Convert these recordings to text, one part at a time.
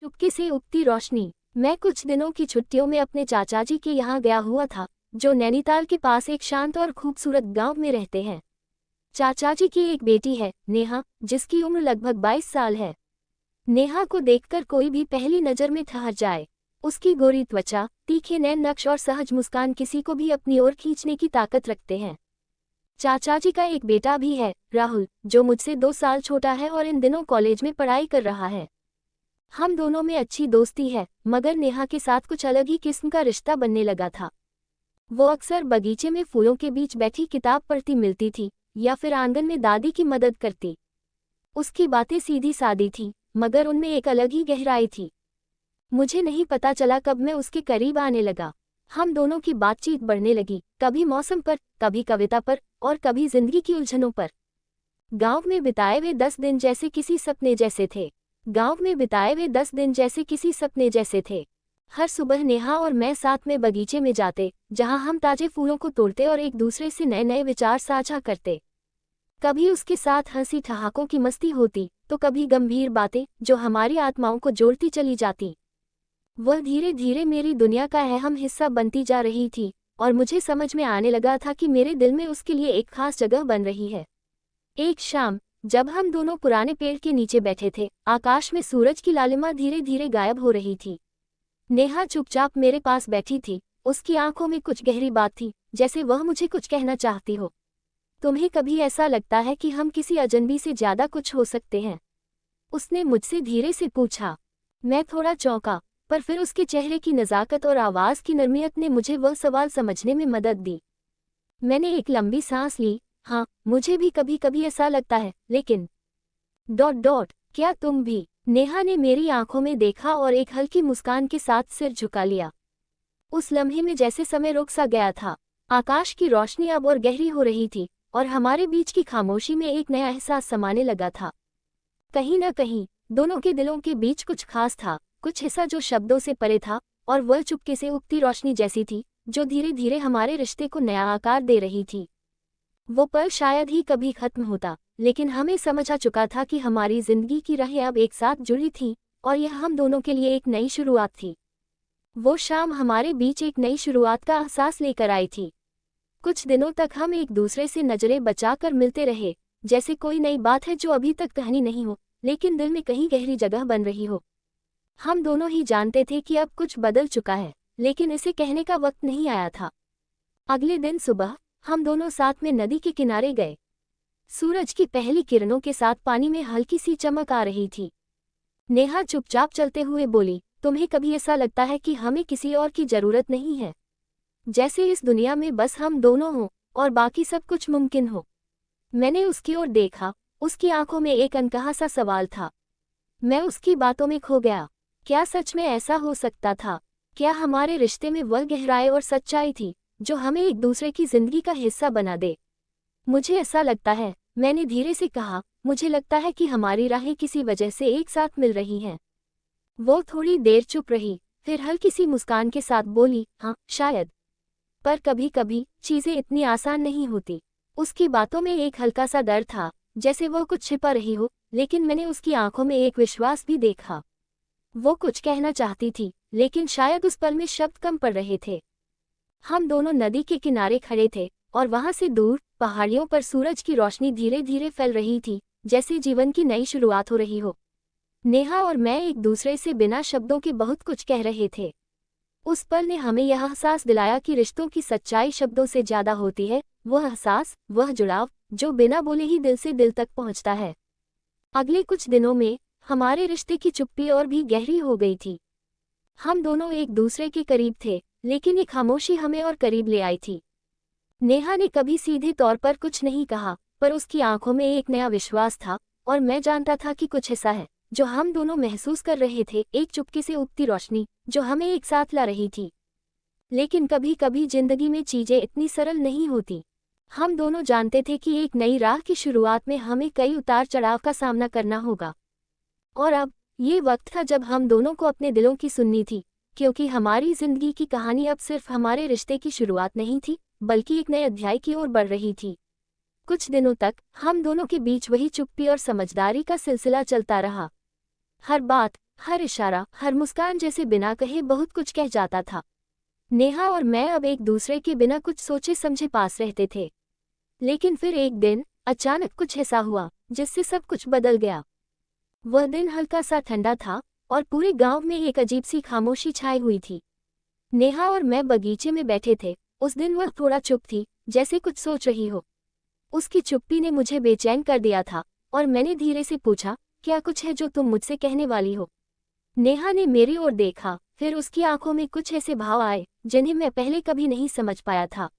चुपके से उगती रोशनी। मैं कुछ दिनों की छुट्टियों में अपने चाचा जी के यहाँ गया हुआ था, जो नैनीताल के पास एक शांत और खूबसूरत गांव में रहते हैं। चाचा जी की एक बेटी है, नेहा, जिसकी उम्र लगभग 22 साल है। नेहा को देखकर कोई भी पहली नज़र में ठहर जाए। उसकी गोरी त्वचा, तीखे नैन नक्श और सहज मुस्कान किसी को भी अपनी ओर खींचने की ताकत रखते हैं। चाचा जी का एक बेटा भी है, राहुल, जो मुझसे 2 साल छोटा है और इन दिनों कॉलेज में पढ़ाई कर रहा है। हम दोनों में अच्छी दोस्ती है, मगर नेहा के साथ कुछ अलग ही किस्म का रिश्ता बनने लगा था। वो अक्सर बगीचे में फूलों के बीच बैठी किताब पढ़ती मिलती थी, या फिर आंगन में दादी की मदद करती। उसकी बातें सीधी सादी थी, मगर उनमें एक अलग ही गहराई थी। मुझे नहीं पता चला कब मैं उसके करीब आने लगा। हम दोनों की बातचीत बढ़ने लगी, कभी मौसम पर, कभी कविता पर, और कभी जिंदगी की उलझनों पर। गांव में बिताए हुए 10 दिन जैसे किसी सपने जैसे थे। हर सुबह नेहा और मैं साथ में बगीचे में जाते, जहां हम ताजे फूलों को तोड़ते और एक दूसरे से नए नए विचार साझा करते। कभी उसके साथ हंसी ठहाकों की मस्ती होती, तो कभी गंभीर बातें, जो हमारी आत्माओं को जोड़ती चली जाती। वह धीरे धीरे मेरी दुनिया का अहम हिस्सा बनती जा रही थी, और मुझे समझ में आने लगा था कि मेरे दिल में उसके लिए एक खास जगह बन रही है। एक शाम, जब हम दोनों पुराने पेड़ के नीचे बैठे थे, आकाश में सूरज की लालिमा धीरे धीरे गायब हो रही थी। नेहा चुपचाप मेरे पास बैठी थी, उसकी आंखों में कुछ गहरी बात थी, जैसे वह मुझे कुछ कहना चाहती हो। तुम्हें कभी ऐसा लगता है कि हम किसी अजनबी से ज्यादा कुछ हो सकते हैं? उसने मुझसे धीरे से पूछा। मैं थोड़ा चौंका, पर फिर उसके चेहरे की नज़ाकत और आवाज़ की नरमियत ने मुझे वह सवाल समझने में मदद दी। मैंने एक लंबी सांस ली। हाँ, मुझे भी कभी कभी ऐसा लगता है, लेकिन क्या तुम भी? नेहा ने मेरी आंखों में देखा और एक हल्की मुस्कान के साथ सिर झुका लिया। उस लम्हे में जैसे समय रुक सा गया था। आकाश की रोशनी अब और गहरी हो रही थी, और हमारे बीच की खामोशी में एक नया एहसास समाने लगा था। कहीं न कहीं दोनों के दिलों के बीच कुछ खास था, कुछ हिस्सा जो शब्दों से परे था, और वह चुपके से उगती रोशनी जैसी थी, जो धीरे धीरे हमारे रिश्ते को नया आकार दे रही थी। वो पल शायद ही कभी खत्म होता, लेकिन हमें समझ आ चुका था कि हमारी जिंदगी की राहें अब एक साथ जुड़ी थीं, और यह हम दोनों के लिए एक नई शुरुआत थी। वो शाम हमारे बीच एक नई शुरुआत का एहसास लेकर आई थी। कुछ दिनों तक हम एक दूसरे से नजरें बचाकर मिलते रहे, जैसे कोई नई बात है जो अभी तक कहानी नहीं हो, लेकिन दिल में कहीं गहरी जगह बन रही हो। हम दोनों ही जानते थे कि अब कुछ बदल चुका है, लेकिन इसे कहने का वक्त नहीं आया था। अगले दिन सुबह हम दोनों साथ में नदी के किनारे गए। सूरज की पहली किरणों के साथ पानी में हल्की सी चमक आ रही थी। नेहा चुपचाप चलते हुए बोली, तुम्हें कभी ऐसा लगता है कि हमें किसी और की जरूरत नहीं है? जैसे इस दुनिया में बस हम दोनों हों, और बाकी सब कुछ मुमकिन हो। मैंने उसकी ओर देखा, उसकी आंखों में एक अनकहा सा सवाल था। मैं उसकी बातों में खो गया। क्या सच में ऐसा हो सकता था? क्या हमारे रिश्ते में वह गहराई और सच्चाई थी, जो हमें एक दूसरे की जिंदगी का हिस्सा बना दे? मुझे ऐसा लगता है, मैंने धीरे से कहा, मुझे लगता है कि हमारी राहें किसी वजह से एक साथ मिल रही हैं। वो थोड़ी देर चुप रही, फिर हल्की सी मुस्कान के साथ बोली, हाँ, शायद। पर कभी कभी चीजें इतनी आसान नहीं होती। उसकी बातों में एक हल्का सा डर था, जैसे वो कुछ छिपा रही हो, लेकिन मैंने उसकी आंखों में एक विश्वास भी देखा। वो कुछ कहना चाहती थी, लेकिन शायद उस पल में शब्द कम पड़ रहे थे। हम दोनों नदी के किनारे खड़े थे, और वहां से दूर पहाड़ियों पर सूरज की रोशनी धीरे धीरे फैल रही थी, जैसे जीवन की नई शुरुआत हो रही हो। नेहा और मैं एक दूसरे से बिना शब्दों के बहुत कुछ कह रहे थे। उस पल ने हमें यह एहसास दिलाया कि रिश्तों की सच्चाई शब्दों से ज्यादा होती है, वह एहसास, वह जुड़ाव, जो बिना बोले ही दिल से दिल तक पहुंचता है। अगले कुछ दिनों में हमारे रिश्ते की चुप्पी और भी गहरी हो गई थी। हम दोनों एक दूसरे के करीब थे, लेकिन एक खामोशी हमें और करीब ले आई थी। नेहा ने कभी सीधे तौर पर कुछ नहीं कहा, पर उसकी आंखों में एक नया विश्वास था, और मैं जानता था कि कुछ ऐसा है जो हम दोनों महसूस कर रहे थे, एक चुपके से उगती रोशनी, जो हमें एक साथ ला रही थी। लेकिन कभी कभी जिंदगी में चीजें इतनी सरल नहीं होती। हम दोनों जानते थे कि एक नई राह की शुरुआत में हमें कई उतार चढ़ाव का सामना करना होगा। और अब ये वक्त था जब हम दोनों को अपने दिलों की सुननी थी, क्योंकि हमारी जिंदगी की कहानी अब सिर्फ हमारे रिश्ते की शुरुआत नहीं थी, बल्कि एक नए अध्याय की ओर बढ़ रही थी। कुछ दिनों तक हम दोनों के बीच वही चुप्पी और समझदारी का सिलसिला चलता रहा। हर बात, हर इशारा, हर मुस्कान जैसे बिना कहे बहुत कुछ कह जाता था। नेहा और मैं अब एक दूसरे के बिना कुछ सोचे समझे पास रहते थे। लेकिन फिर एक दिन अचानक कुछ ऐसा हुआ जिससे सब कुछ बदल गया। वह दिन हल्का सा ठंडा था और पूरे गांव में एक अजीब सी खामोशी छाई हुई थी। नेहा और मैं बगीचे में बैठे थे। उस दिन वह थोड़ा चुप थी, जैसे कुछ सोच रही हो। उसकी चुप्पी ने मुझे बेचैन कर दिया था और मैंने धीरे से पूछा, क्या कुछ है जो तुम मुझसे कहने वाली हो? नेहा ने मेरी ओर देखा, फिर उसकी आंखों में कुछ ऐसे भाव आए जिन्हें मैं पहले कभी नहीं समझ पाया था।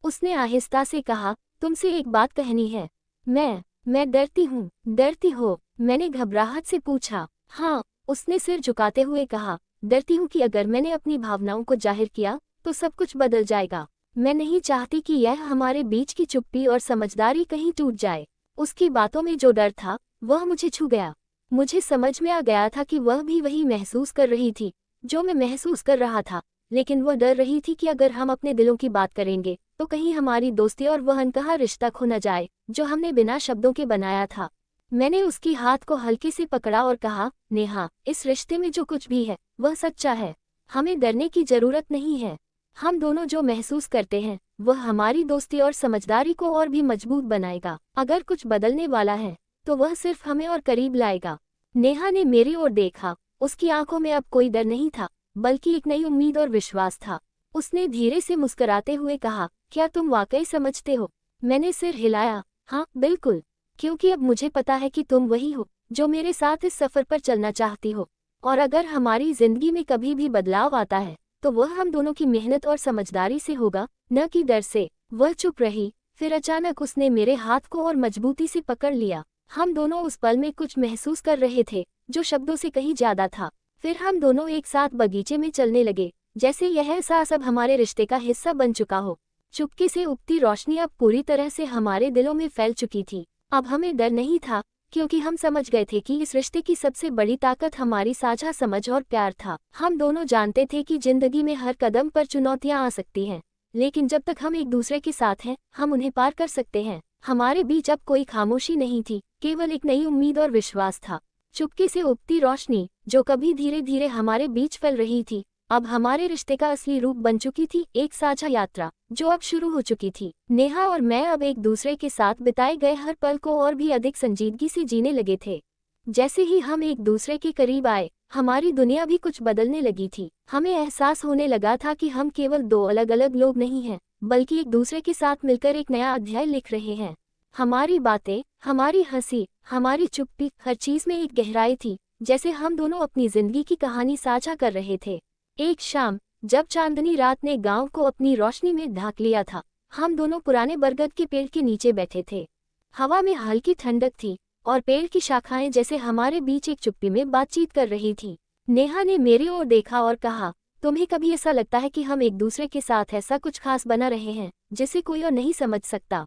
उसने आहिस्ता से कहा, तुमसे एक बात कहनी है। मैं डरती हूँ। डरती हो? मैंने घबराहट से पूछा। हाँ, उसने सिर झुकाते हुए कहा, डरती हूँ कि अगर मैंने अपनी भावनाओं को जाहिर किया तो सब कुछ बदल जाएगा। मैं नहीं चाहती कि यह हमारे बीच की चुप्पी और समझदारी कहीं टूट जाए। उसकी बातों में जो डर था वह मुझे छू गया। मुझे समझ में आ गया था कि वह भी वही महसूस कर रही थी जो मैं महसूस कर रहा था, लेकिन वह डर रही थी कि अगर हम अपने दिलों की बात करेंगे तो कहीं हमारी दोस्ती और वह अनकहा रिश्ता खो न जाए जो हमने बिना शब्दों के बनाया था। मैंने उसकी हाथ को हल्के से पकड़ा और कहा, नेहा, इस रिश्ते में जो कुछ भी है वह सच्चा है। हमें डरने की जरूरत नहीं है। हम दोनों जो महसूस करते हैं वह हमारी दोस्ती और समझदारी को और भी मजबूत बनाएगा। अगर कुछ बदलने वाला है तो वह सिर्फ हमें और करीब लाएगा। नेहा ने मेरी ओर देखा। उसकी आंखों में अब कोई डर नहीं था, बल्कि एक नई उम्मीद और विश्वास था। उसने धीरे से मुस्कुराते हुए कहा, क्या तुम वाकई समझते हो? मैंने सिर हिलाया। हाँ, बिल्कुल, क्योंकि अब मुझे पता है कि तुम वही हो जो मेरे साथ इस सफर पर चलना चाहती हो। और अगर हमारी जिंदगी में कभी भी बदलाव आता है तो वह हम दोनों की मेहनत और समझदारी से होगा, न कि डर से। वह चुप रही, फिर अचानक उसने मेरे हाथ को और मजबूती से पकड़ लिया। हम दोनों उस पल में कुछ महसूस कर रहे थे जो शब्दों से कहीं ज्यादा था। फिर हम दोनों एक साथ बगीचे में चलने लगे, जैसे यह एहसास अब हमारे रिश्ते का हिस्सा बन चुका हो। चुपके से उगती रोशनी अब पूरी तरह से हमारे दिलों में फैल चुकी थी। अब हमें डर नहीं था, क्योंकि हम समझ गए थे कि इस रिश्ते की सबसे बड़ी ताकत हमारी साझा समझ और प्यार था। हम दोनों जानते थे कि जिंदगी में हर कदम पर चुनौतियां आ सकती हैं, लेकिन जब तक हम एक दूसरे के साथ हैं हम उन्हें पार कर सकते हैं। हमारे बीच अब कोई खामोशी नहीं थी, केवल एक नई उम्मीद और विश्वास था। चुपके से उगती रोशनी जो कभी धीरे धीरे हमारे बीच फैल रही थी, अब हमारे रिश्ते का असली रूप बन चुकी थी। एक साझा यात्रा जो अब शुरू हो चुकी थी। नेहा और मैं अब एक दूसरे के साथ बिताए गए हर पल को और भी अधिक संजीदगी से जीने लगे थे। जैसे ही हम एक दूसरे के करीब आए, हमारी दुनिया भी कुछ बदलने लगी थी। हमें एहसास होने लगा था कि हम केवल दो अलग अलग लोग नहीं हैं, बल्कि एक दूसरे के साथ मिलकर एक नया अध्याय लिख रहे हैं। हमारी बातें, हमारी हंसी, हमारी चुप्पी, हर चीज में एक गहराई थी, जैसे हम दोनों अपनी जिंदगी की कहानी साझा कर रहे थे। एक शाम, जब चांदनी रात ने गांव को अपनी रोशनी में ढाक लिया था, हम दोनों पुराने बरगद के पेड़ के नीचे बैठे थे। हवा में हल्की ठंडक थी और पेड़ की शाखाएं जैसे हमारे बीच एक चुप्पी में बातचीत कर रही थी। नेहा ने मेरी ओर देखा और कहा, तुम्हें कभी ऐसा लगता है कि हम एक दूसरे के साथ ऐसा कुछ खास बना रहे हैं जिसे कोई और नहीं समझ सकता?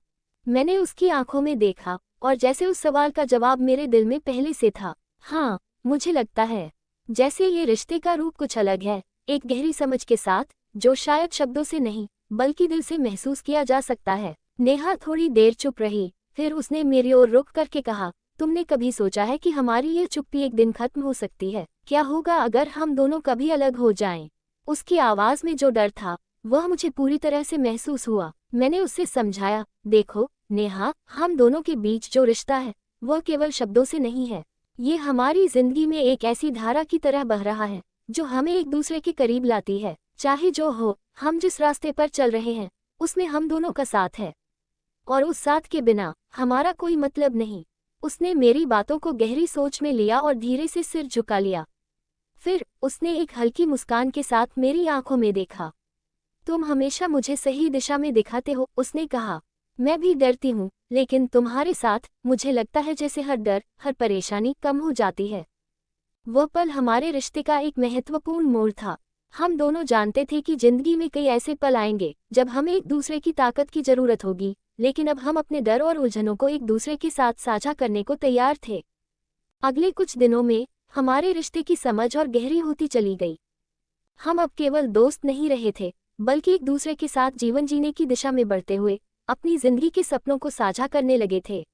मैंने उसकी आंखों में देखा और जैसे उस सवाल का जवाब मेरे दिल में पहले से था। हाँ, मुझे लगता है जैसे ये रिश्ते का रूप कुछ अलग है, एक गहरी समझ के साथ जो शायद शब्दों से नहीं बल्कि दिल से महसूस किया जा सकता है। नेहा थोड़ी देर चुप रही, फिर उसने मेरी ओर रुक करके कहा, तुमने कभी सोचा है कि हमारी ये चुप्पी एक दिन खत्म हो सकती है? क्या होगा अगर हम दोनों कभी अलग हो जाएं? उसकी आवाज में जो डर था वह मुझे पूरी तरह से महसूस हुआ। मैंने उससे समझाया, देखो नेहा, हम दोनों के बीच जो रिश्ता है वह केवल शब्दों से नहीं है। ये हमारी जिंदगी में एक ऐसी धारा की तरह बह रहा है जो हमें एक दूसरे के करीब लाती है। चाहे जो हो, हम जिस रास्ते पर चल रहे हैं उसमें हम दोनों का साथ है, और उस साथ के बिना हमारा कोई मतलब नहीं। उसने मेरी बातों को गहरी सोच में लिया और धीरे से सिर झुका लिया। फिर उसने एक हल्की मुस्कान के साथ मेरी आंखों में देखा। तुम हमेशा मुझे सही दिशा में दिखाते हो, उसने कहा। मैं भी डरती हूँ, लेकिन तुम्हारे साथ मुझे लगता है जैसे हर डर, हर परेशानी कम हो जाती है। वह पल हमारे रिश्ते का एक महत्वपूर्ण मोड़ था। हम दोनों जानते थे कि जिंदगी में कई ऐसे पल आएंगे जब हमें एक दूसरे की ताकत की जरूरत होगी, लेकिन अब हम अपने डर और उलझनों को एक दूसरे के साथ साझा करने को तैयार थे। अगले कुछ दिनों में हमारे रिश्ते की समझ और गहरी होती चली गई। हम अब केवल दोस्त नहीं रहे थे, बल्कि एक दूसरे के साथ जीवन जीने की दिशा में बढ़ते हुए अपनी जिंदगी के सपनों को साझा करने लगे थे।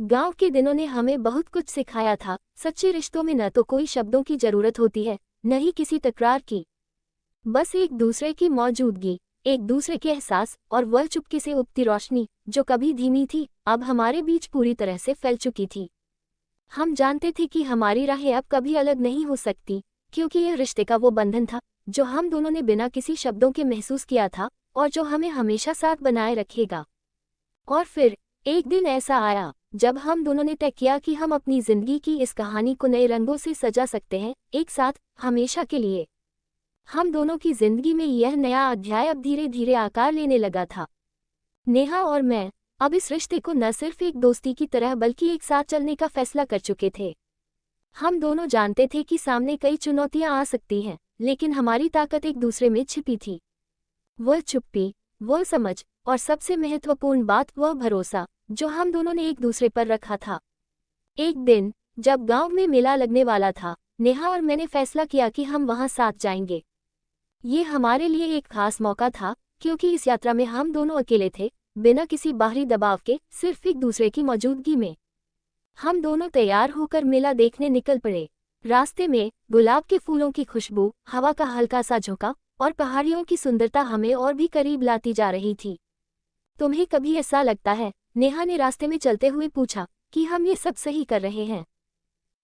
गांव के दिनों ने हमें बहुत कुछ सिखाया था। सच्चे रिश्तों में न तो कोई शब्दों की जरूरत होती है, न ही किसी तकरार की। बस एक दूसरे की मौजूदगी, एक दूसरे के एहसास और वह चुपके से उगती रोशनी जो कभी धीमी थी, अब हमारे बीच पूरी तरह से फैल चुकी थी। हम जानते थे कि हमारी राहें अब कभी अलग नहीं हो सकती, क्योंकि यह रिश्ते का वो बंधन था जो हम दोनों ने बिना किसी शब्दों के महसूस किया था और जो हमें हमेशा साथ बनाए रखेगा। और फिर एक दिन ऐसा आया जब हम दोनों ने तय किया कि हम अपनी जिंदगी की इस कहानी को नए रंगों से सजा सकते हैं, एक साथ, हमेशा के लिए। हम दोनों की जिंदगी में यह नया अध्याय अब धीरे धीरे आकार लेने लगा था। नेहा और मैं अब इस रिश्ते को न सिर्फ एक दोस्ती की तरह बल्कि एक साथ चलने का फैसला कर चुके थे। हम दोनों जानते थे कि सामने कई चुनौतियां आ सकती हैं, लेकिन हमारी ताकत एक दूसरे में छिपी थी। वह चुप्पी, वह समझ और सबसे महत्वपूर्ण बात वह भरोसा जो हम दोनों ने एक दूसरे पर रखा था। एक दिन जब गांव में मेला लगने वाला था, नेहा और मैंने फैसला किया कि हम वहां साथ जाएंगे। ये हमारे लिए एक खास मौका था, क्योंकि इस यात्रा में हम दोनों अकेले थे, बिना किसी बाहरी दबाव के, सिर्फ एक दूसरे की मौजूदगी में। हम दोनों तैयार होकर मेला देखने निकल पड़े। रास्ते में गुलाब के फूलों की खुशबू, हवा का हल्का सा झोंका और पहाड़ियों की सुंदरता हमें और भी करीब लाती जा रही थी। तुम्हें कभी ऐसा लगता है, नेहा ने रास्ते में चलते हुए पूछा, कि हम ये सब सही कर रहे हैं?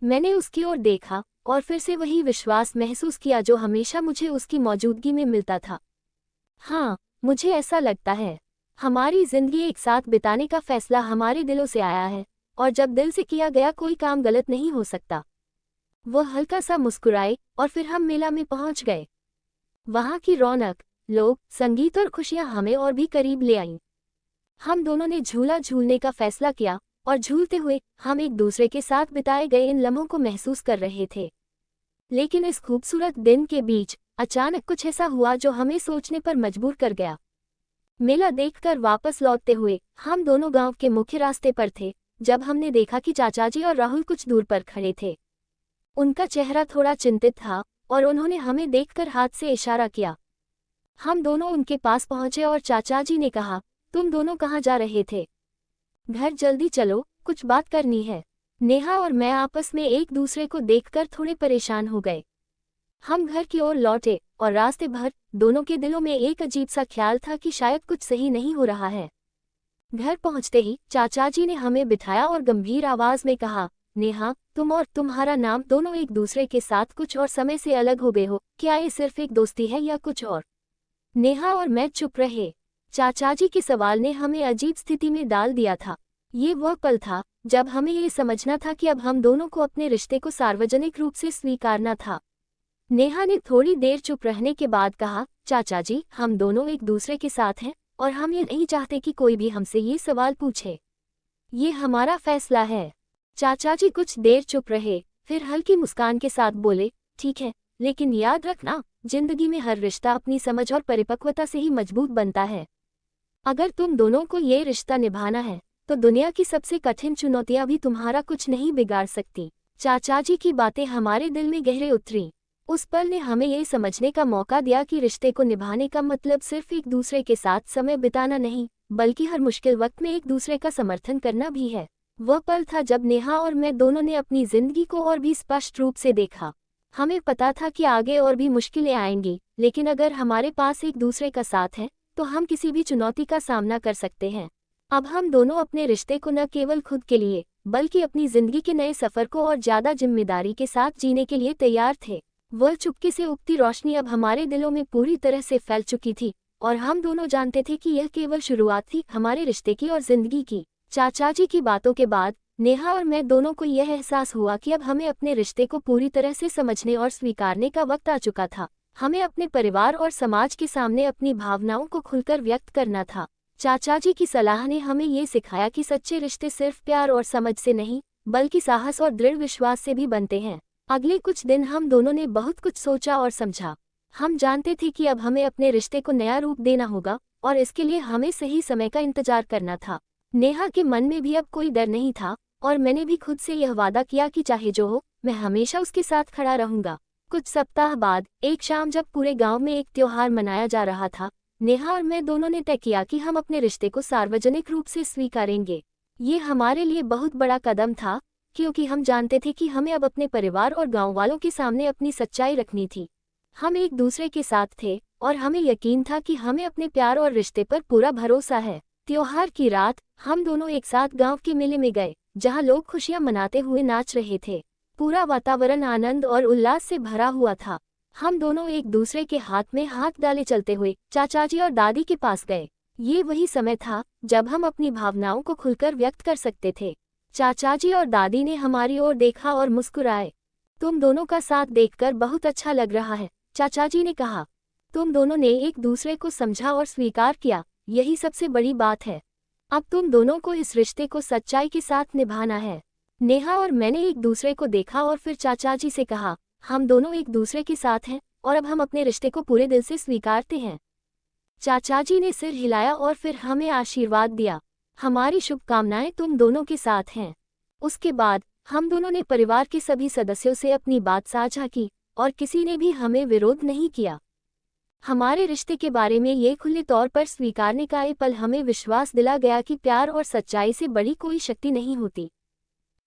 मैंने उसकी ओर देखा और फिर से वही विश्वास महसूस किया जो हमेशा मुझे उसकी मौजूदगी में मिलता था। हाँ, मुझे ऐसा लगता है। हमारी जिंदगी एक साथ बिताने का फैसला हमारे दिलों से आया है, और जब दिल से किया गया कोई काम गलत नहीं हो सकता। वह हल्का सा मुस्कुराए और फिर हम मेला में पहुंच गए। वहां की रौनक, लोग, संगीत और खुशियां हमें और भी करीब ले आईं। हम दोनों ने झूला झूलने का फैसला किया और झूलते हुए हम एक दूसरे के साथ बिताए गए इन लम्हों को महसूस कर रहे थे। लेकिन इस खूबसूरत दिन के बीच अचानक कुछ ऐसा हुआ जो हमें सोचने पर मजबूर कर गया। मेला देखकर वापस लौटते हुए हम दोनों गांव के मुख्य रास्ते पर थे, जब हमने देखा कि चाचाजी और राहुल कुछ दूर पर खड़े थे। उनका चेहरा थोड़ा चिंतित था और उन्होंने हमें देखकर हाथ से इशारा किया। हम दोनों उनके पास पहुंचे और चाचाजी ने कहा, तुम दोनों कहाँ जा रहे थे? घर जल्दी चलो, कुछ बात करनी है। नेहा और मैं आपस में एक दूसरे को देखकर थोड़े परेशान हो गए। हम घर की ओर लौटे और रास्ते भर दोनों के दिलों में एक अजीब सा ख्याल था कि शायद कुछ सही नहीं हो रहा है। घर पहुंचते ही चाचाजी ने हमें बिठाया और गंभीर आवाज में कहा, नेहा, तुम और तुम्हारा नाम दोनों एक दूसरे के साथ कुछ और समय से अलग हो गए हो। क्या ये सिर्फ एक दोस्ती है या कुछ और? नेहा और मैं चुप रहे। चाचाजी के सवाल ने हमें अजीब स्थिति में डाल दिया था। ये वह पल था जब हमें ये समझना था कि अब हम दोनों को अपने रिश्ते को सार्वजनिक रूप से स्वीकारना था। नेहा ने थोड़ी देर चुप रहने के बाद कहा, चाचाजी, हम दोनों एक दूसरे के साथ हैं और हम ये नहीं चाहते कि कोई भी हमसे ये सवाल पूछे। ये हमारा फैसला है। चाचाजी कुछ देर चुप रहे, फिर हल्की मुस्कान के साथ बोले, ठीक है, लेकिन याद रखना, जिंदगी में हर रिश्ता अपनी समझ और परिपक्वता से ही मजबूत बनता है। अगर तुम दोनों को ये रिश्ता निभाना है, तो दुनिया की सबसे कठिन चुनौतियां भी तुम्हारा कुछ नहीं बिगाड़ सकती। चाचाजी की बातें हमारे दिल में गहरे उतरी। उस पल ने हमें ये समझने का मौका दिया कि रिश्ते को निभाने का मतलब सिर्फ एक दूसरे के साथ समय बिताना नहीं, बल्कि हर मुश्किल वक्त में एक दूसरे का समर्थन करना भी है। वह पल था जब नेहा और मैं दोनों ने अपनी जिंदगी को और भी स्पष्ट रूप से देखा। हमें पता था कि आगे और भी मुश्किलें आएंगी, लेकिन अगर हमारे पास एक दूसरे का साथ है, तो हम किसी भी चुनौती का सामना कर सकते हैं। अब हम दोनों अपने रिश्ते को न केवल खुद के लिए, बल्कि अपनी जिंदगी के नए सफर को और ज्यादा जिम्मेदारी के साथ जीने के लिए तैयार थे। वह चुपके से उगती रोशनी अब हमारे दिलों में पूरी तरह से फैल चुकी थी, और हम दोनों जानते थे कि यह केवल शुरुआत थी हमारे रिश्ते की और जिंदगी की। चाचाजी की बातों के बाद नेहा और मैं दोनों को यह एहसास हुआ कि अब हमें अपने रिश्ते को पूरी तरह से समझने और स्वीकारने का वक्त आ चुका था। हमें अपने परिवार और समाज के सामने अपनी भावनाओं को खुलकर व्यक्त करना था। चाचाजी की सलाह ने हमें ये सिखाया कि सच्चे रिश्ते सिर्फ प्यार और समझ से नहीं, बल्कि साहस और दृढ़ विश्वास से भी बनते हैं। अगले कुछ दिन हम दोनों ने बहुत कुछ सोचा और समझा। हम जानते थे कि अब हमें अपने रिश्ते को नया रूप देना होगा, और इसके लिए हमें सही समय का इंतजार करना था। नेहा के मन में भी अब कोई डर नहीं था, और मैंने भी खुद से यह वादा किया कि चाहे जो हो, मैं हमेशा उसके साथ खड़ा रहूंगा। कुछ सप्ताह बाद एक शाम जब पूरे गांव में एक त्योहार मनाया जा रहा था, नेहा और मैं दोनों ने तय किया कि हम अपने रिश्ते को सार्वजनिक रूप से स्वीकारेंगे। ये हमारे लिए बहुत बड़ा कदम था, क्योंकि हम जानते थे कि हमें अब अपने परिवार और गांव वालों के सामने अपनी सच्चाई रखनी थी। हम एक दूसरे के साथ थे और हमें यकीन था कि हमें अपने प्यार और रिश्ते पर पूरा भरोसा है। त्योहार की रात हम दोनों एक साथ गांव के मेले में गए, जहां लोग खुशियां मनाते हुए नाच रहे थे। पूरा वातावरण आनंद और उल्लास से भरा हुआ था। हम दोनों एक दूसरे के हाथ में हाथ डाले चलते हुए चाचाजी और दादी के पास गए। ये वही समय था जब हम अपनी भावनाओं को खुलकर व्यक्त कर सकते थे। चाचाजी और दादी ने हमारी ओर देखा और मुस्कुराए। तुम दोनों का साथ देखकर बहुत अच्छा लग रहा है, चाचाजी ने कहा। तुम दोनों ने एक दूसरे को समझा और स्वीकार किया, यही सबसे बड़ी बात है। अब तुम दोनों को इस रिश्ते को सच्चाई के साथ निभाना है। नेहा और मैंने एक दूसरे को देखा और फिर चाचाजी से कहा, हम दोनों एक दूसरे के साथ हैं और अब हम अपने रिश्ते को पूरे दिल से स्वीकारते हैं। चाचाजी ने सिर हिलाया और फिर हमें आशीर्वाद दिया। हमारी शुभकामनाएं तुम दोनों के साथ हैं। उसके बाद हम दोनों ने परिवार के सभी सदस्यों से अपनी बात साझा की और किसी ने भी हमें विरोध नहीं किया। हमारे रिश्ते के बारे में ये खुले तौर पर स्वीकारने का ये पल हमें विश्वास दिला गया कि प्यार और सच्चाई से बड़ी कोई शक्ति नहीं होती।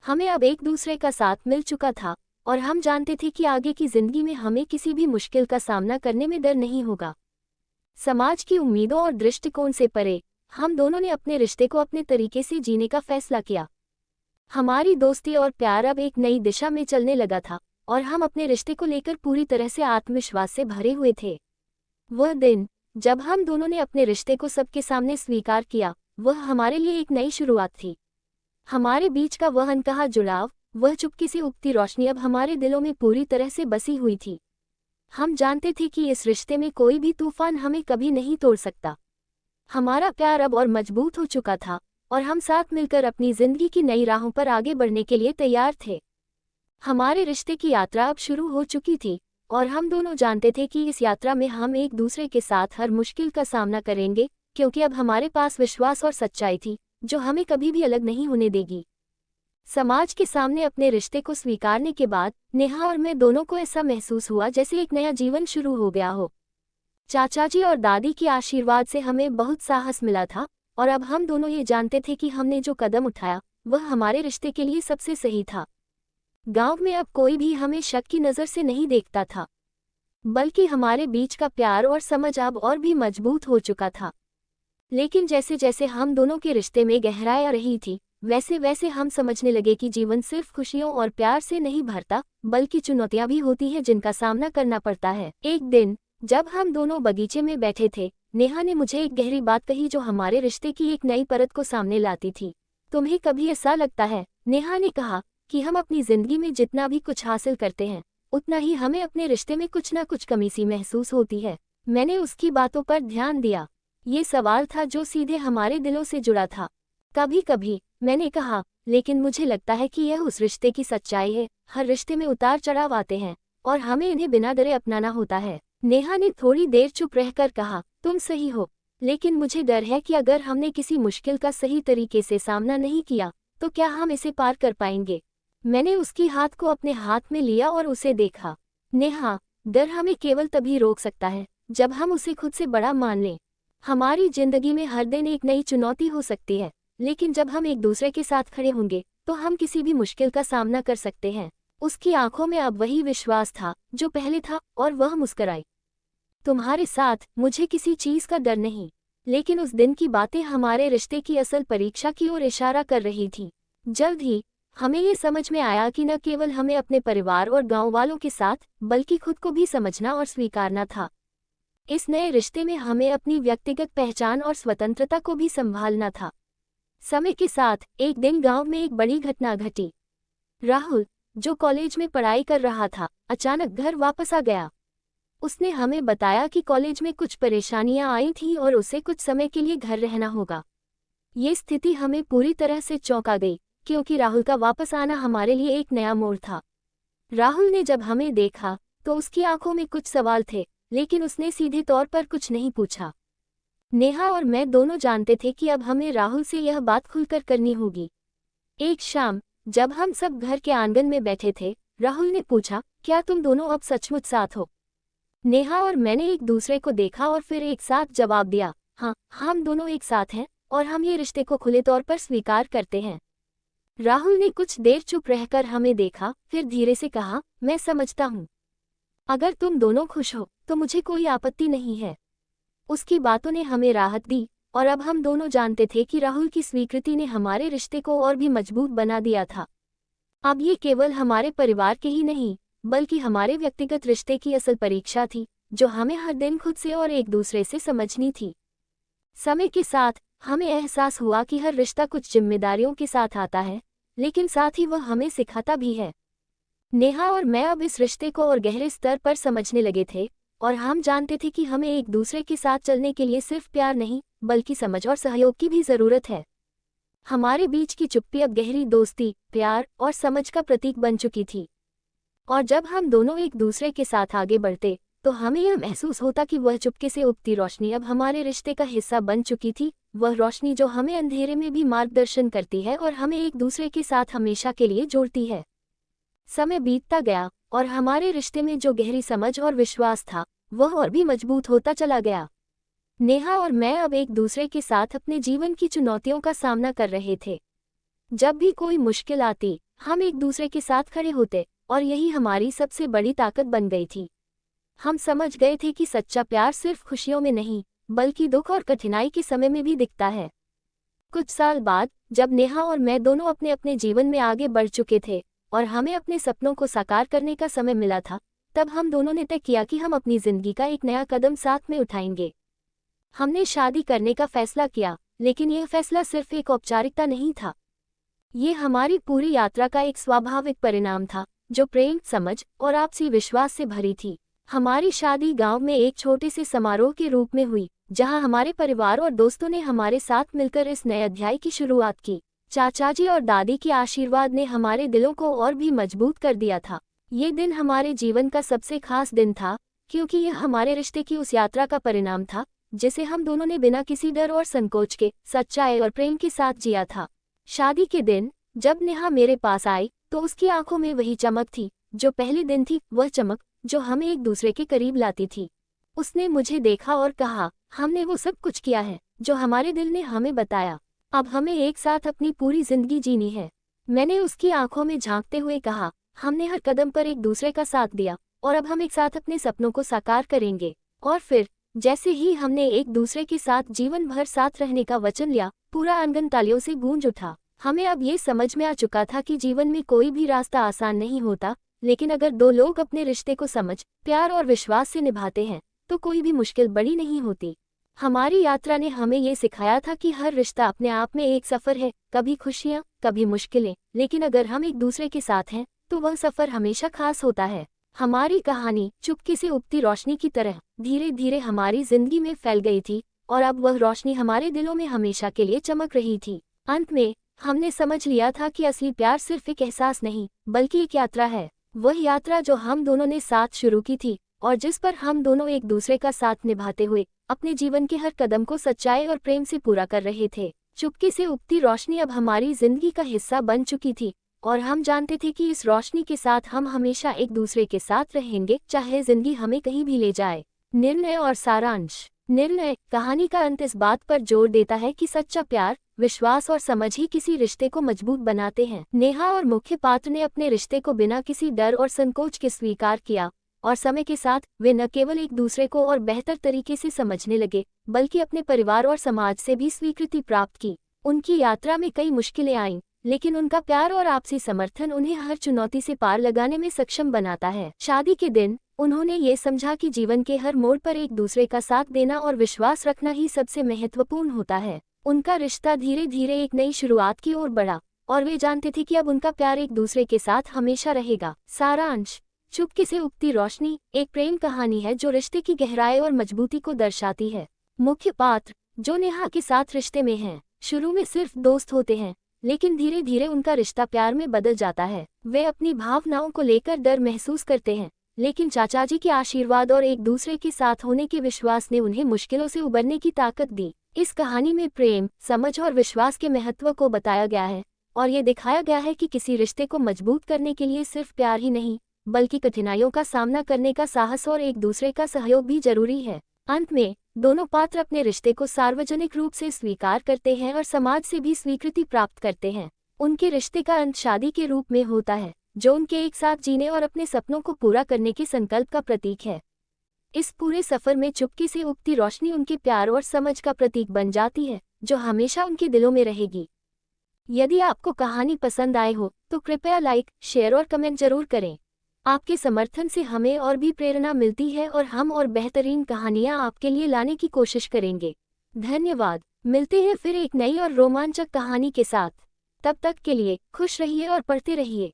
हमें अब एक दूसरे का साथ मिल चुका था और हम जानते थे कि आगे की जिंदगी में हमें किसी भी मुश्किल का सामना करने में डर नहीं होगा। समाज की उम्मीदों और दृष्टिकोण से परे हम दोनों ने अपने रिश्ते को अपने तरीके से जीने का फैसला किया। हमारी दोस्ती और प्यार अब एक नई दिशा में चलने लगा था और हम अपने रिश्ते को लेकर पूरी तरह से आत्मविश्वास से भरे हुए थे। वह दिन जब हम दोनों ने अपने रिश्ते को सबके सामने स्वीकार किया, वह हमारे लिए एक नई शुरुआत थी। हमारे बीच का वह अनकहा जुड़ाव, वह चुपके से उगती रोशनी अब हमारे दिलों में पूरी तरह से बसी हुई थी। हम जानते थे कि इस रिश्ते में कोई भी तूफान हमें कभी नहीं तोड़ सकता। हमारा प्यार अब और मजबूत हो चुका था और हम साथ मिलकर अपनी जिंदगी की नई राहों पर आगे बढ़ने के लिए तैयार थे। हमारे रिश्ते की यात्रा अब शुरू हो चुकी थी और हम दोनों जानते थे कि इस यात्रा में हम एक दूसरे के साथ हर मुश्किल का सामना करेंगे, क्योंकि अब हमारे पास विश्वास और सच्चाई थी जो हमें कभी भी अलग नहीं होने देगी। समाज के सामने अपने रिश्ते को स्वीकारने के बाद नेहा और मैं दोनों को ऐसा महसूस हुआ जैसे एक नया जीवन शुरू हो गया हो। चाचाजी और दादी के आशीर्वाद से हमें बहुत साहस मिला था और अब हम दोनों ये जानते थे कि हमने जो कदम उठाया वह हमारे रिश्ते के लिए सबसे सही था। गांव में अब कोई भी हमें शक की नज़र से नहीं देखता था, बल्कि हमारे बीच का प्यार और समझ अब और भी मजबूत हो चुका था। लेकिन जैसे जैसे हम दोनों के रिश्ते में गहराई आ रही थी, वैसे वैसे हम समझने लगे कि जीवन सिर्फ खुशियों और प्यार से नहीं भरता, बल्कि चुनौतियां भी होती हैं जिनका सामना करना पड़ता है। एक दिन जब हम दोनों बगीचे में बैठे थे, नेहा ने मुझे एक गहरी बात कही जो हमारे रिश्ते की एक नई परत को सामने लाती थी। तुम्हें कभी ऐसा लगता है, नेहा ने कहा, कि हम अपनी जिंदगी में जितना भी कुछ हासिल करते हैं, उतना ही हमें अपने रिश्ते में कुछ ना कुछ कमी सी महसूस होती है। मैंने उसकी बातों पर ध्यान दिया। ये सवाल था जो सीधे हमारे दिलों से जुड़ा था। कभी कभी, मैंने कहा, लेकिन मुझे लगता है कि यह उस रिश्ते की सच्चाई है। हर रिश्ते में उतार चढ़ाव आते हैं और हमें इन्हें बिना डरे अपनाना होता है। नेहा ने थोड़ी देर चुप रहकर कहा, तुम सही हो, लेकिन मुझे डर है कि अगर हमने किसी मुश्किल का सही तरीके से सामना नहीं किया तो क्या हम इसे पार कर पाएंगे। मैंने उसकी हाथ को अपने हाथ में लिया और उसे देखा। नेहा, डर हमें केवल तभी रोक सकता है जब हम उसे खुद से बड़ा मान लें। हमारी जिंदगी में हर दिन एक नई चुनौती हो सकती है, लेकिन जब हम एक दूसरे के साथ खड़े होंगे तो हम किसी भी मुश्किल का सामना कर सकते हैं। उसकी आंखों में अब वही विश्वास था जो पहले था और वह मुस्कुराई। तुम्हारे साथ मुझे किसी चीज का डर नहीं। लेकिन उस दिन की बातें हमारे रिश्ते की असल परीक्षा की ओर इशारा कर रही थी। जल्द ही हमें ये समझ में आया कि न केवल हमें अपने परिवार और गांव वालों के साथ, बल्कि खुद को भी समझना और स्वीकारना था। इस नए रिश्ते में हमें अपनी व्यक्तिगत पहचान और स्वतंत्रता को भी संभालना था। समय के साथ एक दिन गांव में एक बड़ी घटना घटी। राहुल, जो कॉलेज में पढ़ाई कर रहा था, अचानक घर वापस आ गया। उसने हमें बताया कि कॉलेज में कुछ परेशानियां आई थीं और उसे कुछ समय के लिए घर रहना होगा। ये स्थिति हमें पूरी तरह से चौंका गई, क्योंकि राहुल का वापस आना हमारे लिए एक नया मोड़ था। राहुल ने जब हमें देखा तो उसकी आंखों में कुछ सवाल थे, लेकिन उसने सीधे तौर पर कुछ नहीं पूछा। नेहा और मैं दोनों जानते थे कि अब हमें राहुल से यह बात खुलकर करनी होगी। एक शाम जब हम सब घर के आंगन में बैठे थे, राहुल ने पूछा, क्या तुम दोनों अब सचमुच साथ हो। नेहा और मैंने एक दूसरे को देखा और फिर एक साथ जवाब दिया, हाँ, हम दोनों एक साथ हैं और हम ये रिश्ते को खुले तौर पर स्वीकार करते हैं। राहुल ने कुछ देर चुप रहकर हमें देखा, फिर धीरे से कहा, मैं समझता हूँ। अगर तुम दोनों खुश हो तो मुझे कोई आपत्ति नहीं है। उसकी बातों ने हमें राहत दी और अब हम दोनों जानते थे कि राहुल की स्वीकृति ने हमारे रिश्ते को और भी मजबूत बना दिया था। अब ये केवल हमारे परिवार के ही नहीं, बल्कि हमारे व्यक्तिगत रिश्ते की असल परीक्षा थी, जो हमें हर दिन खुद से और एक दूसरे से समझनी थी। समय के साथ हमें एहसास हुआ कि हर रिश्ता कुछ जिम्मेदारियों के साथ आता है, लेकिन साथ ही वह हमें सिखाता भी है। नेहा और मैं अब इस रिश्ते को और गहरे स्तर पर समझने लगे थे और हम जानते थे कि हमें एक दूसरे के साथ चलने के लिए सिर्फ प्यार नहीं, बल्कि समझ और सहयोग की भी जरूरत है। हमारे बीच की चुप्पी अब गहरी दोस्ती, प्यार और समझ का प्रतीक बन चुकी थी। और जब हम दोनों एक दूसरे के साथ आगे बढ़ते तो हमें यह महसूस होता कि वह चुपके से उगती रोशनी अब हमारे रिश्ते का हिस्सा बन चुकी थी, वह रोशनी जो हमें अंधेरे में भी मार्गदर्शन करती है और हमें एक दूसरे के साथ हमेशा के लिए जोड़ती है। समय बीतता गया और हमारे रिश्ते में जो गहरी समझ और विश्वास था, वह और भी मजबूत होता चला गया। नेहा और मैं अब एक दूसरे के साथ अपने जीवन की चुनौतियों का सामना कर रहे थे। जब भी कोई मुश्किल आती, हम एक दूसरे के साथ खड़े होते और यही हमारी सबसे बड़ी ताकत बन गई थी। हम समझ गए थे कि सच्चा प्यार सिर्फ खुशियों में नहीं, बल्कि दुख और कठिनाई के समय में भी दिखता है। कुछ साल बाद जब नेहा और मैं दोनों अपने अपने जीवन में आगे बढ़ चुके थे और हमें अपने सपनों को साकार करने का समय मिला था, तब हम दोनों ने तय किया कि हम अपनी जिंदगी का एक नया कदम साथ में उठाएंगे। हमने शादी करने का फैसला किया, लेकिन यह फैसला सिर्फ एक औपचारिकता नहीं था। ये हमारी पूरी यात्रा का एक स्वाभाविक परिणाम था, जो प्रेम, समझ और आपसी विश्वास से भरी थी। हमारी शादी गांव में एक छोटे से समारोह के रूप में हुई, जहां हमारे परिवार और दोस्तों ने हमारे साथ मिलकर इस नए अध्याय की शुरुआत की। चाचाजी और दादी के आशीर्वाद ने हमारे दिलों को और भी मजबूत कर दिया था। ये दिन हमारे जीवन का सबसे खास दिन था, क्योंकि यह हमारे रिश्ते की उस यात्रा का परिणाम था जिसे हम दोनों ने बिना किसी डर और संकोच के सच्चाई और प्रेम के साथ जिया था। शादी के दिन जब नेहा मेरे पास आई तो उसकी आंखों में वही चमक थी जो पहले दिन थी, वह चमक जो हमें एक दूसरे के करीब लाती थी। उसने मुझे देखा और कहा, हमने वो सब कुछ किया है जो हमारे दिल ने हमें बताया। अब हमें एक साथ अपनी पूरी जिंदगी जीनी है। मैंने उसकी आंखों में झांकते हुए कहा, हमने हर कदम पर एक दूसरे का साथ दिया और अब हम एक साथ अपने सपनों को साकार करेंगे। और फिर जैसे ही हमने एक दूसरे के साथ जीवन भर साथ रहने का वचन लिया, पूरा आंगन तालियों से गूंज उठा। हमें अब ये समझ में आ चुका था कि जीवन में कोई भी रास्ता आसान नहीं होता, लेकिन अगर दो लोग अपने रिश्ते को समझ, प्यार और विश्वास से निभाते हैं तो कोई भी मुश्किल बड़ी नहीं होती। हमारी यात्रा ने हमें ये सिखाया था कि हर रिश्ता अपने आप में एक सफ़र है, कभी खुशियाँ, कभी मुश्किलें, लेकिन अगर हम एक दूसरे के साथ हैं तो वह सफ़र हमेशा खास होता है। हमारी कहानी चुपके से उगती रोशनी की तरह धीरे धीरे हमारी जिंदगी में फैल गई थी और अब वह रोशनी हमारे दिलों में हमेशा के लिए चमक रही थी। अंत में हमने समझ लिया था कि असली प्यार सिर्फ एक एहसास नहीं, बल्कि एक यात्रा है। वह यात्रा जो हम दोनों ने साथ शुरू की थी और जिस पर हम दोनों एक दूसरे का साथ निभाते हुए अपने जीवन के हर कदम को सच्चाई और प्रेम से पूरा कर रहे थे। चुपके से उगती रोशनी अब हमारी जिंदगी का हिस्सा बन चुकी थी और हम जानते थे कि इस रोशनी के साथ हम हमेशा एक दूसरे के साथ रहेंगे, चाहे जिंदगी हमें कहीं भी ले जाए। निर्णय और सारांश। निर्णय। कहानी का अंत इस बात पर जोर देता है कि सच्चा प्यार, विश्वास और समझ ही किसी रिश्ते को मजबूत बनाते हैं। नेहा और मुख्य पात्र ने अपने रिश्ते को बिना किसी डर और संकोच के स्वीकार किया और समय के साथ वे न केवल एक दूसरे को और बेहतर तरीके से समझने लगे, बल्कि अपने परिवार और समाज से भी स्वीकृति प्राप्त की। उनकी यात्रा में कई मुश्किलें आईं, लेकिन उनका प्यार और आपसी समर्थन उन्हें हर चुनौती से पार लगाने में सक्षम बनाता है। शादी के दिन उन्होंने ये समझा कि जीवन के हर मोड़ पर एक दूसरे का साथ देना और विश्वास रखना ही सबसे महत्वपूर्ण होता है। उनका रिश्ता धीरे धीरे एक नई शुरुआत की ओर बढ़ा और वे जानते थे कि अब उनका प्यार एक दूसरे के साथ हमेशा रहेगा। सारांश। चुपके से उगती रोशनी एक प्रेम कहानी है जो रिश्ते की गहराई और मजबूती को दर्शाती है। मुख्य पात्र जो नेहा के साथ रिश्ते में हैं, शुरू में सिर्फ दोस्त होते हैं, लेकिन धीरे धीरे उनका रिश्ता प्यार में बदल जाता है। वे अपनी भावनाओं को लेकर डर महसूस करते हैं, लेकिन चाचाजी के आशीर्वाद और एक दूसरे के साथ होने के विश्वास ने उन्हें मुश्किलों से उबरने की ताकत दी। इस कहानी में प्रेम, समझ और विश्वास के महत्व को बताया गया है और ये दिखाया गया है कि किसी रिश्ते को मजबूत करने के लिए सिर्फ प्यार ही नहीं, बल्कि कठिनाइयों का सामना करने का साहस और एक दूसरे का सहयोग भी जरूरी है। अंत में दोनों पात्र अपने रिश्ते को सार्वजनिक रूप से स्वीकार करते हैं और समाज से भी स्वीकृति प्राप्त करते हैं। उनके रिश्ते का अंत शादी के रूप में होता है, जो उनके एक साथ जीने और अपने सपनों को पूरा करने के संकल्प का प्रतीक है। इस पूरे सफर में चुपके से उगती रोशनी उनके प्यार और समझ का प्रतीक बन जाती है, जो हमेशा उनके दिलों में रहेगी। यदि आपको कहानी पसंद आए हो तो कृपया लाइक, शेयर और कमेंट जरूर करें। आपके समर्थन से हमें और भी प्रेरणा मिलती है और हम और बेहतरीन कहानियां आपके लिए लाने की कोशिश करेंगे। धन्यवाद। मिलते हैं फिर एक नई और रोमांचक कहानी के साथ। तब तक के लिए खुश रहिए और पढ़ते रहिए।